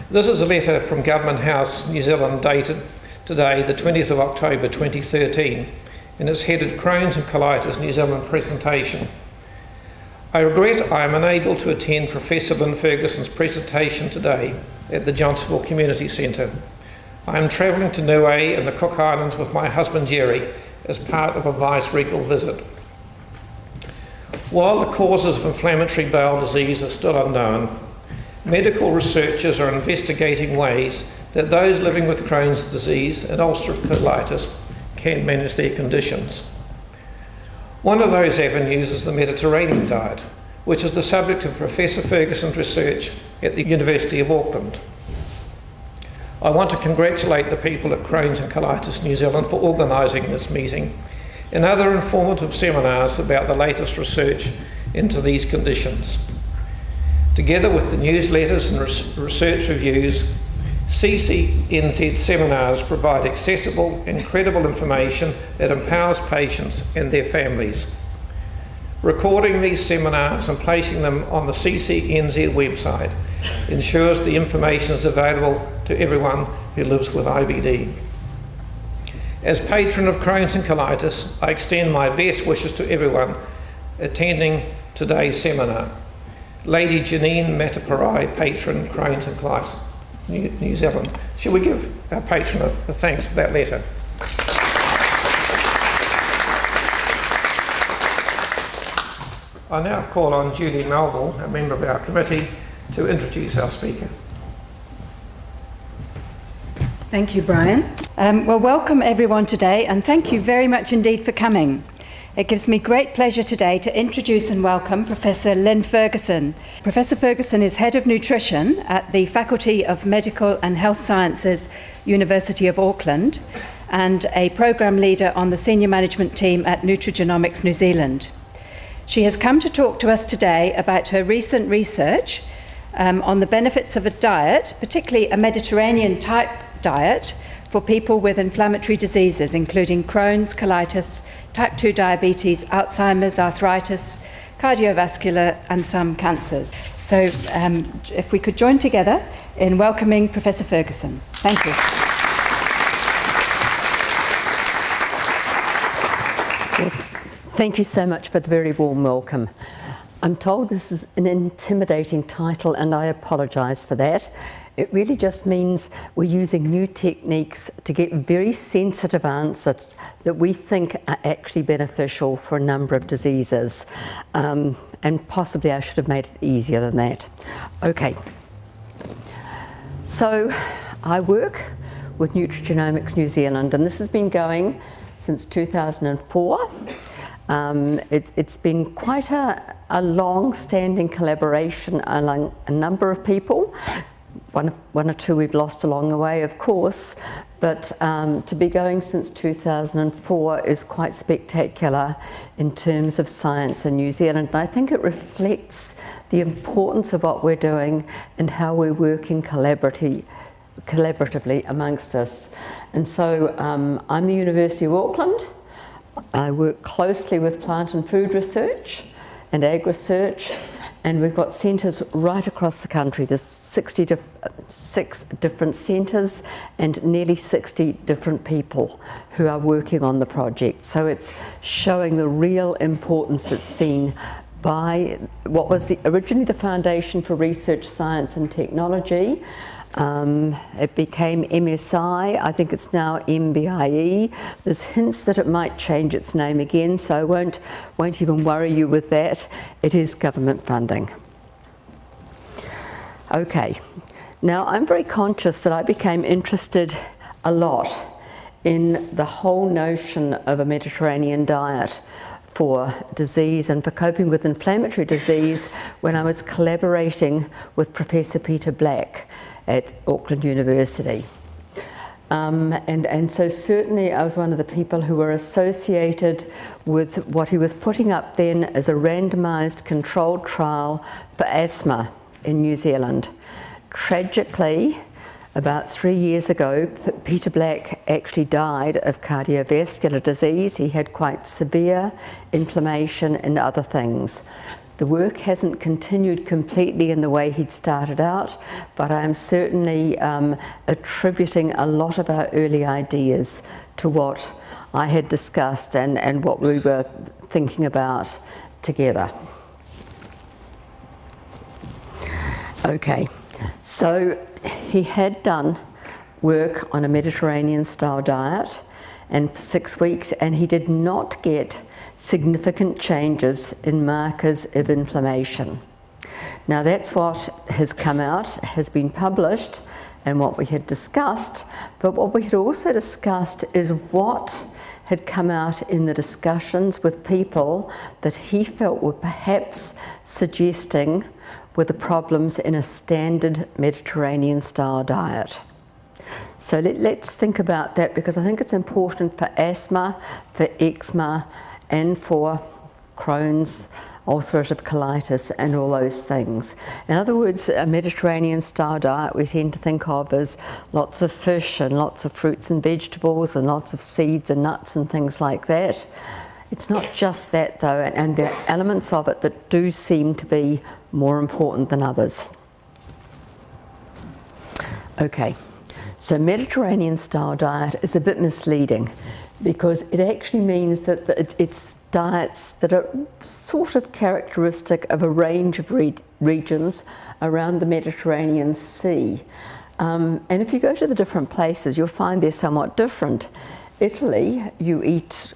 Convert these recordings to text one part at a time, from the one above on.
This is a letter from Government House, New Zealand, dated today, the 20th of October 2013, and it's headed Crohn's and Colitis New Zealand presentation. I regret I am unable to attend Professor Lynn Ferguson's presentation today at the Johnsonville Community Centre. I am travelling to Niue in the Cook Islands with my husband Jerry as part of a vice-regal visit. While the causes of inflammatory bowel disease are still unknown, medical researchers are investigating ways that those living with Crohn's disease and ulcerative colitis can manage their conditions. One of those avenues is the Mediterranean diet, which is the subject of Professor Ferguson's research at the University of Auckland. I want to congratulate the people at Crohn's and Colitis New Zealand for organising this meeting and other informative seminars about the latest research into these conditions. Together with the newsletters and research reviews, CCNZ seminars provide accessible and credible information that empowers patients and their families. Recording these seminars and placing them on the CCNZ website ensures the information is available to everyone who lives with IBD. As patron of Crohn's and Colitis, I extend my best wishes to everyone attending today's seminar. Lady Janine Mataparai, patron, Crohn's and Colitis New Zealand. Shall we give our patron a thanks for that letter? I now call on Julie Melville, a member of our committee, to introduce our speaker. Thank you, Brian. Well, welcome everyone today, and thank you very much indeed for coming. It gives me great pleasure today to introduce and welcome Professor Lynn Ferguson. Professor Ferguson is Head of Nutrition at the Faculty of Medical and Health Sciences, University of Auckland, and a Programme Leader on the Senior Management Team at Nutrigenomics New Zealand. She has come to talk to us today about her recent research on the benefits of a diet, particularly a Mediterranean type diet, for people with inflammatory diseases, including Crohn's, colitis, type 2 diabetes, Alzheimer's, arthritis, cardiovascular, and some cancers. So if we could join together in welcoming Professor Ferguson. Thank you. Thank you so much for the very warm welcome. I'm told this is an intimidating title, and I apologise for that. It really just means we're using new techniques to get very sensitive answers that we think are actually beneficial for a number of diseases. And possibly I should have made it easier than that. Okay. So I work with Nutrigenomics New Zealand, and this has been going since 2004. It's been quite a long-standing collaboration among a number of people. One or two we've lost along the way, of course, but to be going since 2004 is quite spectacular in terms of science in New Zealand. And I think it reflects the importance of what we're doing and how we're working collaboratively amongst us. And so I'm the University of Auckland. I work closely with plant and food research and ag research, and we've got centres right across the country. There's 6 different centres and nearly 60 different people who are working on the project. So it's showing the real importance that's seen by what was originally the Foundation for Research, Science and Technology. It became MSI, I think it's now MBIE. There's hints that it might change its name again, so I won't even worry you with that. It is government funding. Okay, now I'm very conscious that I became interested a lot in the whole notion of a Mediterranean diet for disease and for coping with inflammatory disease when I was collaborating with Professor Peter Black at Auckland University. And so certainly I was one of the people who were associated with what he was putting up then as a randomised controlled trial for asthma in New Zealand. Tragically, about 3 years ago, Peter Black actually died of cardiovascular disease. He had quite severe inflammation and other things. The work hasn't continued completely in the way he'd started out, but I'm certainly attributing a lot of our early ideas to what I had discussed and what we were thinking about together. Okay, so he had done work on a Mediterranean style diet and for 6 weeks, and he did not get significant changes in markers of inflammation. Now that's what has come out, has been published, and what we had discussed, but what we had also discussed is what had come out in the discussions with people that he felt were perhaps suggesting were the problems in a standard Mediterranean style diet. So let's think about that, because I think it's important for asthma, for eczema, and for Crohn's, ulcerative colitis, and all those things. In other words, a Mediterranean style diet we tend to think of as lots of fish and lots of fruits and vegetables and lots of seeds and nuts and things like that. It's not just that though, and there are elements of it that do seem to be more important than others. Okay, so Mediterranean style diet is a bit misleading, because it actually means that it's diets that are sort of characteristic of a range of regions around the Mediterranean Sea. And if you go to the different places, you'll find they're somewhat different. Italy, you eat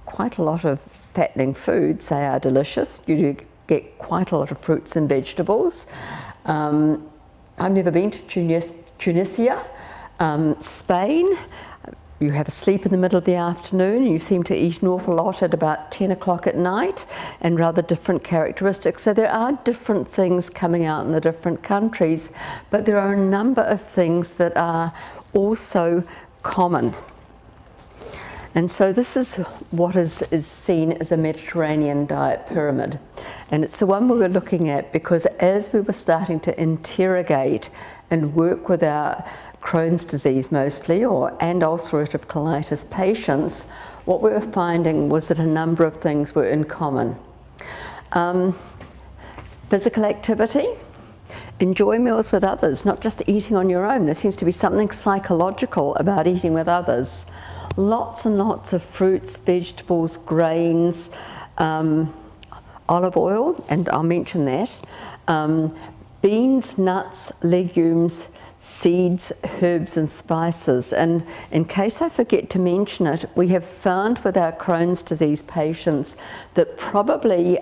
quite a lot of fattening foods. They are delicious. You do get quite a lot of fruits and vegetables. I've never been to Tunisia. Spain, you have a sleep in the middle of the afternoon, you seem to eat an awful lot at about 10 o'clock at night, and rather different characteristics. So there are different things coming out in the different countries, but there are a number of things that are also common. And so this is what is seen as a Mediterranean diet pyramid. And it's the one we were looking at because as we were starting to interrogate and work with our Crohn's disease mostly, and ulcerative colitis patients, what we were finding was that a number of things were in common. Physical activity, enjoy meals with others, not just eating on your own. There seems to be something psychological about eating with others. Lots and lots of fruits, vegetables, grains, olive oil, and I'll mention that, beans, nuts, legumes, seeds, herbs and spices. And in case I forget to mention it, we have found with our Crohn's disease patients that probably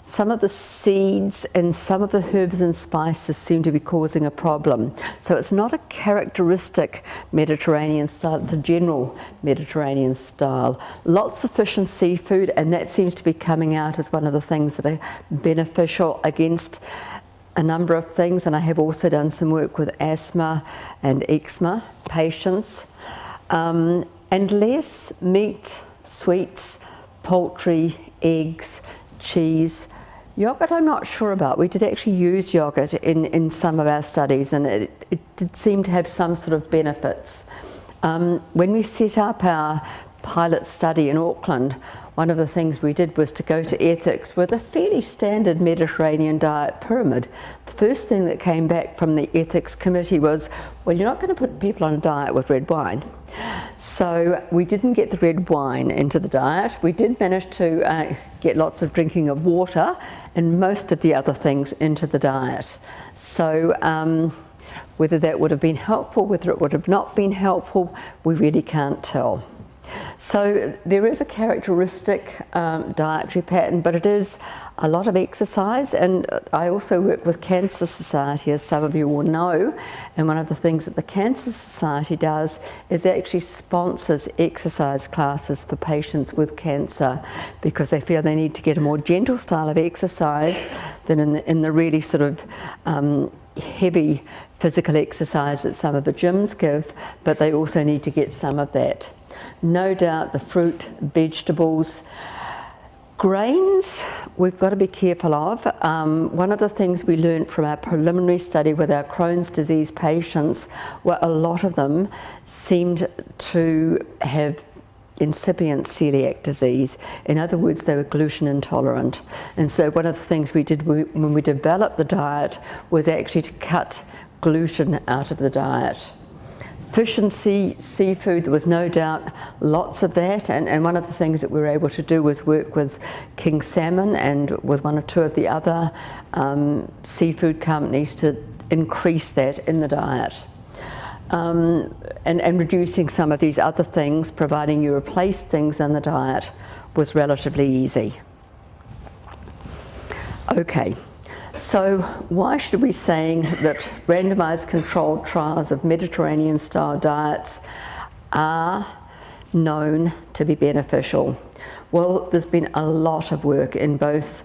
some of the seeds and some of the herbs and spices seem to be causing a problem. So it's not a characteristic Mediterranean style, it's a general Mediterranean style. Lots of fish and seafood, and that seems to be coming out as one of the things that are beneficial against a number of things. And I have also done some work with asthma and eczema patients. And less meat, sweets, poultry, eggs, cheese. Yogurt I'm not sure about. We did actually use yogurt in some of our studies, and it did seem to have some sort of benefits. When we set up our pilot study in Auckland, one of the things we did was to go to ethics with a fairly standard Mediterranean diet pyramid. The first thing that came back from the ethics committee was, well, you're not going to put people on a diet with red wine. So we didn't get the red wine into the diet. We did manage to get lots of drinking of water and most of the other things into the diet. So whether that would have been helpful, whether it would have not been helpful, we really can't tell. So there is a characteristic dietary pattern, but it is a lot of exercise. And I also work with Cancer Society, as some of you will know, and one of the things that the Cancer Society does is actually sponsors exercise classes for patients with cancer, because they feel they need to get a more gentle style of exercise than in the really sort of heavy physical exercise that some of the gyms give, but they also need to get some of that. No doubt the fruit, vegetables, grains we've got to be careful of. One of the things we learned from our preliminary study with our Crohn's disease patients were a lot of them seemed to have incipient celiac disease. In other words, they were gluten intolerant. And so one of the things we did when we developed the diet was actually to cut gluten out of the diet. Fish and seafood, there was no doubt lots of that, and one of the things that we were able to do was work with King Salmon and with one or two of the other seafood companies to increase that in the diet. And reducing some of these other things, providing you replace things in the diet, was relatively easy. Okay. So why should we be saying that randomized controlled trials of Mediterranean-style diets are known to be beneficial? Well, there's been a lot of work in both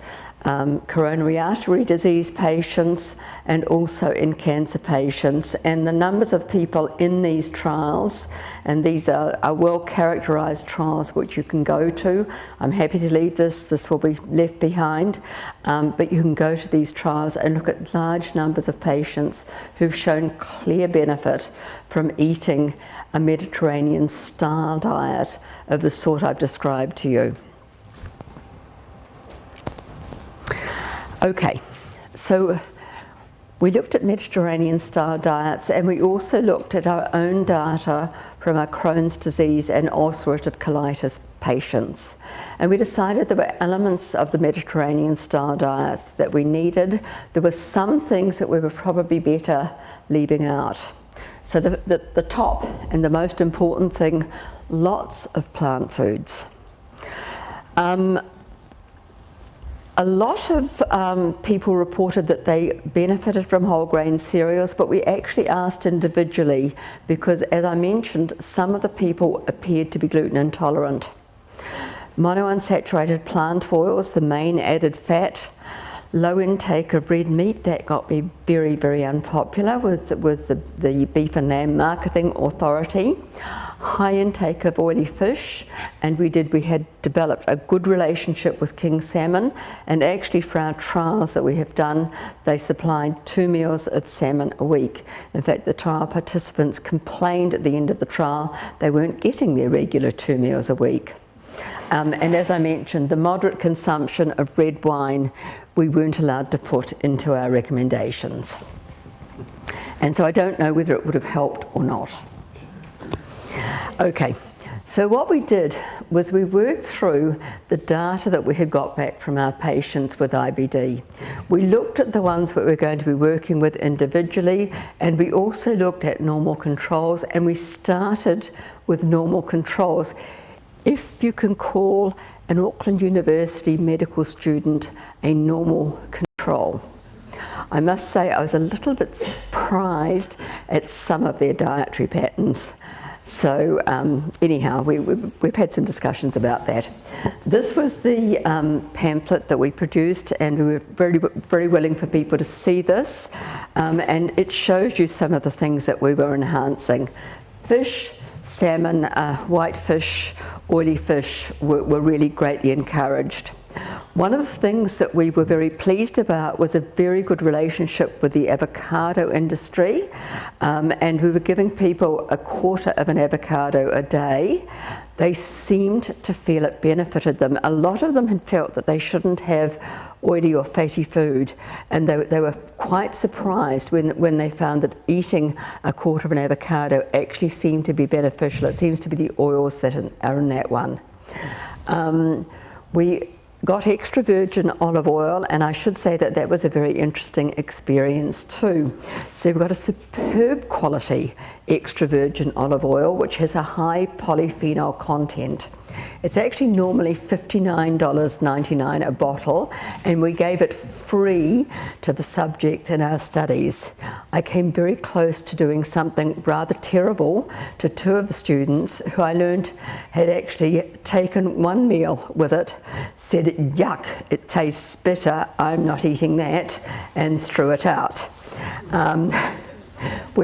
coronary artery disease patients and also in cancer patients, and the numbers of people in these trials, and these are well characterized trials which you can go to. I'm happy to leave this will be left behind, but you can go to these trials and look at large numbers of patients who've shown clear benefit from eating a Mediterranean style diet of the sort I've described to you. Okay, so we looked at Mediterranean-style diets, and we also looked at our own data from our Crohn's disease and ulcerative colitis patients. And we decided there were elements of the Mediterranean-style diets that we needed. There were some things that we were probably better leaving out. So the top and the most important thing, lots of plant foods. A lot of people reported that they benefited from whole grain cereals, but we actually asked individually because, as I mentioned, some of the people appeared to be gluten intolerant. Monounsaturated plant oils, the main added fat, low intake of red meat, that got me very, very unpopular with the Beef and Lamb Marketing Authority. High intake of oily fish, and we had developed a good relationship with King Salmon, and actually for our trials that we have done, they supplied 2 meals of salmon a week. In fact, the trial participants complained at the end of the trial they weren't getting their regular 2 meals a week. And as I mentioned, the moderate consumption of red wine we weren't allowed to put into our recommendations. And so I don't know whether it would have helped or not. Okay, so what we did was we worked through the data that we had got back from our patients with IBD. We looked at the ones that we're going to be working with individually, and we also looked at normal controls, and we started with normal controls. If you can call an Auckland University medical student a normal control. I must say I was a little bit surprised at some of their dietary patterns. So anyhow, we've had some discussions about that. This was the pamphlet that we produced, and we were very, very willing for people to see this. And it shows you some of the things that we were enhancing. Fish, salmon, white fish, oily fish were really greatly encouraged. One of the things that we were very pleased about was a very good relationship with the avocado industry, and we were giving people a quarter of an avocado a day. They seemed to feel it benefited them. A lot of them had felt that they shouldn't have oily or fatty food, and they were quite surprised when they found that eating a quarter of an avocado actually seemed to be beneficial. It seems to be the oils that are in that one. We got extra virgin olive oil, and I should say that that was a very interesting experience too. So we've got a superb quality extra virgin olive oil which has a high polyphenol content. It's actually normally $59.99 a bottle, and we gave it free to the subjects in our studies. I came very close to doing something rather terrible to two of the students who I learned had actually taken one meal with it, said, "Yuck, it tastes bitter, I'm not eating that," and threw it out. We